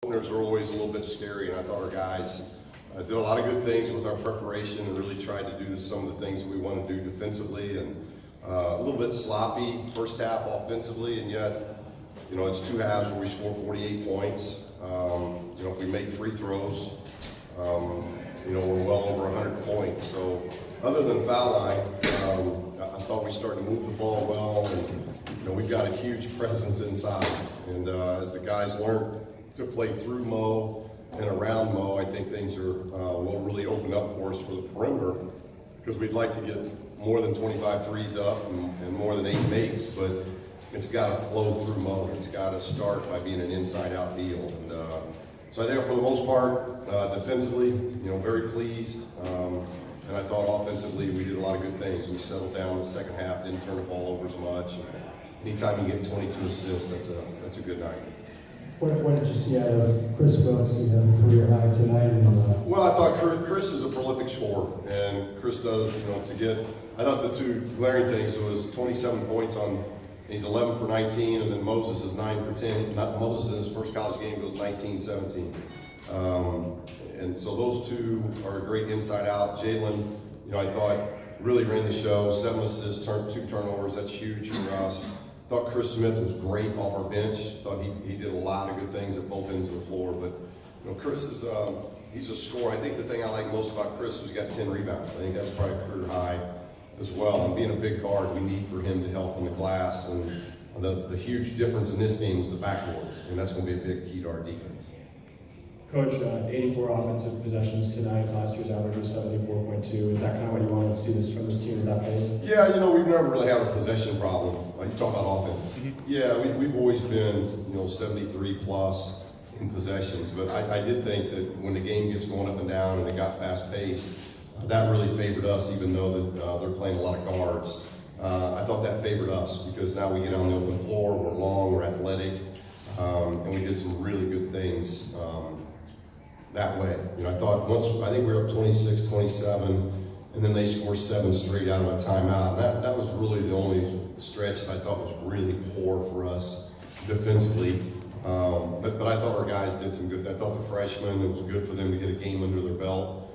Openers are always a little bit scary, and I thought our guys did a lot of good things with our preparation and really tried to do some of the things that we want to do defensively, and a little bit sloppy first half offensively, and yet, it's two halves where we score 48 points. If we make free throws, we're well over 100 points. So other than foul line, I thought we started to move the ball well, and we've got a huge presence inside. And as the guys learned to play through Mo and around Mo, I think things are will really open up for us for the perimeter, because we'd like to get more than 25 threes up and more than 8 makes, but it's got to flow through Mo. It's got to start by being an inside-out deal. And so I think for the most part, defensively, very pleased. And I thought offensively we did a lot of good things. We settled down in the second half, didn't turn the ball over as much. Anytime you get 22 assists, that's a good night. What did you see out of Chris Brooks? He had a career high tonight. Well, I thought Chris is a prolific scorer, and Chris does, I thought the two glaring things was 27 points on, he's 11 for 19, and then Moses is 9 for 10. Moses in his first college game goes 19-17. And so those two are a great inside out. Jalen, I thought really ran the show, 7 assists, 2 turnovers, that's huge for us. Thought Chris Smith was great off our bench. Thought he did a lot of good things at both ends of the floor. But Chris is he's a scorer. I think the thing I like most about Chris is he's got 10 rebounds. I think that's probably a career high as well. And being a big guard, we need for him to help on the glass. And the huge difference in this game was the backboard, and that's going to be a big key to our defense. Coach, 84 offensive possessions tonight. Last year's average was 74.2. Is that kind of what you want to see from this team? Is that pace? Yeah, we've never really had a possession problem. You talk about offense. Yeah, we've always been, 73 plus in possessions. But I did think that when the game gets going up and down and it got fast paced, that really favored us, even though that they're playing a lot of guards. I thought that favored us because now we get on the open floor, we're long, we're athletic, and we did some really good things that way. I think we were up 26-27, and then they scored 7 straight out of a timeout. And that was really the only stretch that I thought was really poor for us defensively. But I thought our guys did some good. I thought the freshmen, it was good for them to get a game under their belt.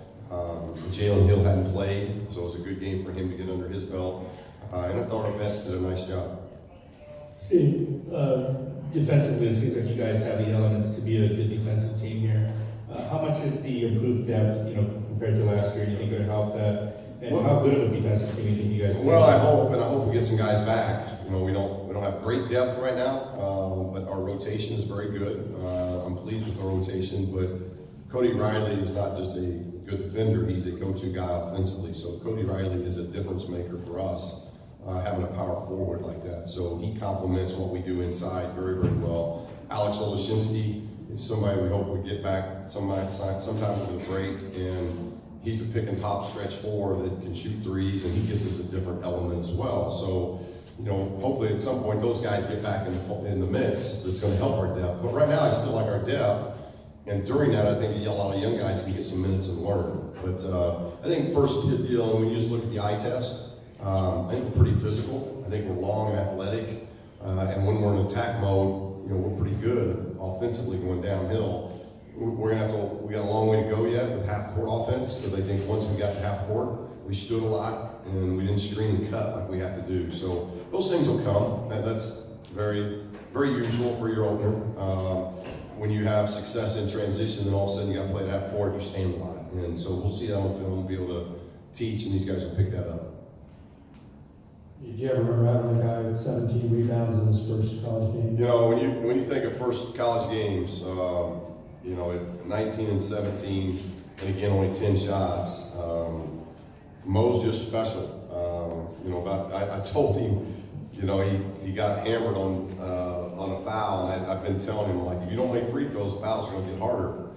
Jalen Hill hadn't played, so it was a good game for him to get under his belt. And I thought our vets did a nice job. Steve, defensively, it seems like you guys have the elements to be a good defensive team here. How much is the improved depth, compared to last year? Do you think going to help that? And how good of a defensive team do you think you guys are? Well, I hope we get some guys back. We don't have great depth right now, but our rotation is very good. I'm pleased with the rotation, but Cody Riley is not just a good defender; he's a go-to guy offensively. So Cody Riley is a difference maker for us, having a power forward like that. So he complements what we do inside very, very well. Alex Olashinsky is somebody we hope we get back sometime with the break, and he's a pick and pop stretch 4 that can shoot threes, and he gives us a different element as well. So, hopefully at some point those guys get back in the mix. That's going to help our depth. But right now I still like our depth, and during that I think a lot of young guys can get some minutes and learn. But I think first, when you just look at the eye test, I think we're pretty physical. I think we're long and athletic, and when we're in attack mode, we're pretty good offensively going downhill. We got a long way to go yet with half-court offense, because I think once we got to half-court, we stood a lot and we didn't screen and cut like we have to do. So those things will come. That's very, very usual for your opener. When you have success in transition and all of a sudden you got to play at half-court, you stand a lot. And so we'll see that on film and be able to teach, and these guys will pick that up. Do you ever remember having a guy with 17 rebounds in his first college game? When you think of first college games, at 19 and 17, and again only 10 shots, Mo's just special. I told him, he got hammered on a foul, and I've been telling him, like, if you don't make free throws, the fouls are going to get harder.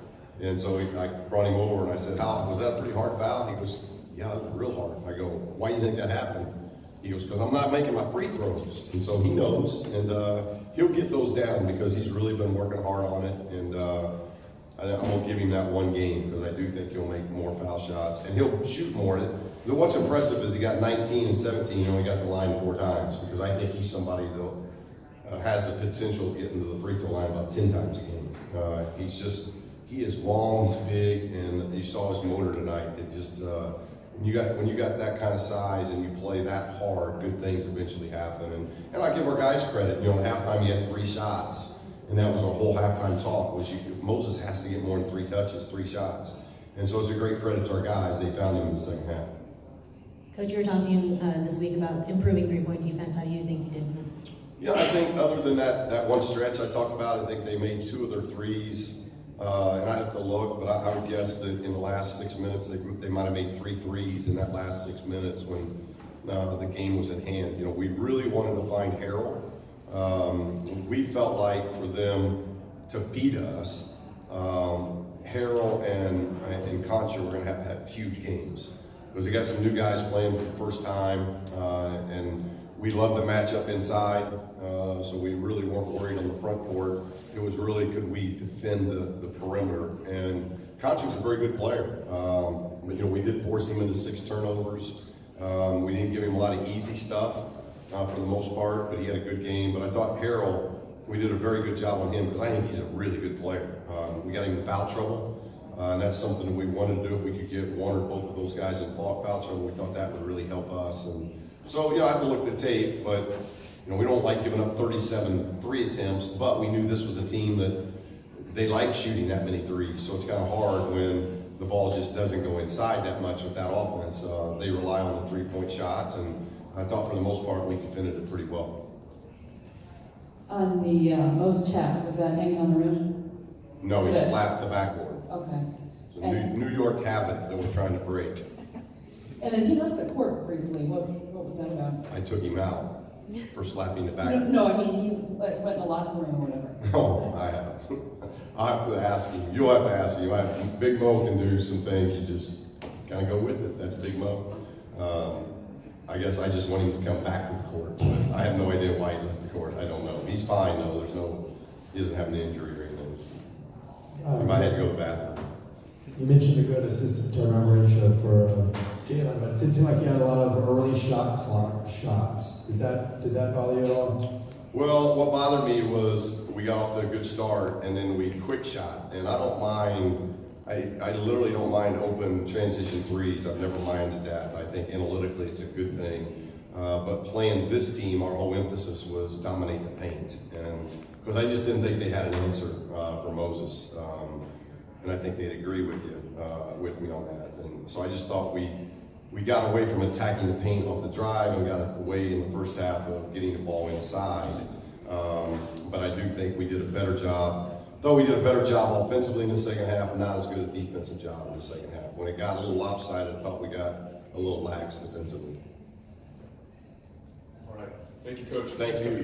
And so I brought him over and I said, "How was that a pretty hard foul?" He goes, "Yeah, it was real hard." I go, "Why do you think that happened?" He goes, "Because I'm not making my free throws." And so he knows, and he'll get those down because he's really been working hard on it. And I'm going to give him that one game because I do think he'll make more foul shots and he'll shoot more. What's impressive is he got 19 and 17, he only got the line 4 times, because I think he's somebody has the potential to get into the free throw line about 10 times a game. He is long, he's big, and you saw his motor tonight. It just, when you got that kind of size and you play that hard, good things eventually happen. And I give our guys credit. You know, at halftime he had 3 shots, and that was our whole halftime talk. Moses has to get more than 3 touches, 3 shots, and so it's a great credit to our guys. They found him in the second half. Coach, you were talking this week about improving three-point defense. How do you think you did? Yeah, I think other than that one stretch I talked about, I think they made 2 of their threes. And I have to look, but I would guess that in the last 6 minutes, they might have made 3 threes in that last 6 minutes when the game was at hand. You know, we really wanted to find Harold. We felt like for them to beat us, Harold and Concha were going to have huge games. Because they got some new guys playing for the first time, and we love the matchup inside, so we really weren't worried on the front court. It was really, could we defend the perimeter? And Concha was a very good player. But, you know, we did force him into 6 turnovers. We didn't give him a lot of easy stuff for the most part, but he had a good game. But I thought Harold, we did a very good job on him because I think he's a really good player. We got him in foul trouble. And that's something that we wanted to do. If we could get one or both of those guys in foul trouble, we thought that would really help us. And so, you know, I have to look at the tape, but, you know, we don't like giving up 37 3 attempts, but we knew this was a team that they like shooting that many threes. So it's kind of hard when the ball just doesn't go inside that much with that offense. They rely on the 3-point shots, and I thought for the most part we defended it pretty well. On the Mo's tap, was that hanging on the rim? No, he Good. slapped the backboard. Okay. It's a New York habit that we're trying to break. And then he left the court briefly. What was that about? I took him out for slapping the backboard. No, I mean, he went in the locker room or whatever. No, I have. I'll have to ask him. You'll have to ask him. Big Mo can do some things. You just kind of go with it. That's Big Mo. I guess I just want him to come back to the court. I have no idea why he left the court. I don't know. He's fine though. He doesn't have an injury or anything. He might have to go to the bathroom. You mentioned a good assist to turnover ratio for Jalen, but it did seem like he had a lot of early shot clock shots. Did that bother you at all? Well, what bothered me was we got off to a good start and then we quick shot. And I don't mind, I literally don't mind open transition threes. I've never minded that. I think analytically it's a good thing. But playing this team, our whole emphasis was dominate the paint. And because I just didn't think they had an answer for Moses. And I think they'd agree with me on that. And so I just thought we got away from attacking the paint off the drive and got away in the first half of getting the ball inside. But I do think we did a better job. Though we did a better job offensively in the second half, and not as good a defensive job in the second half. When it got a little lopsided, I thought we got a little lax defensively. All right. Thank you, Coach. Thank you.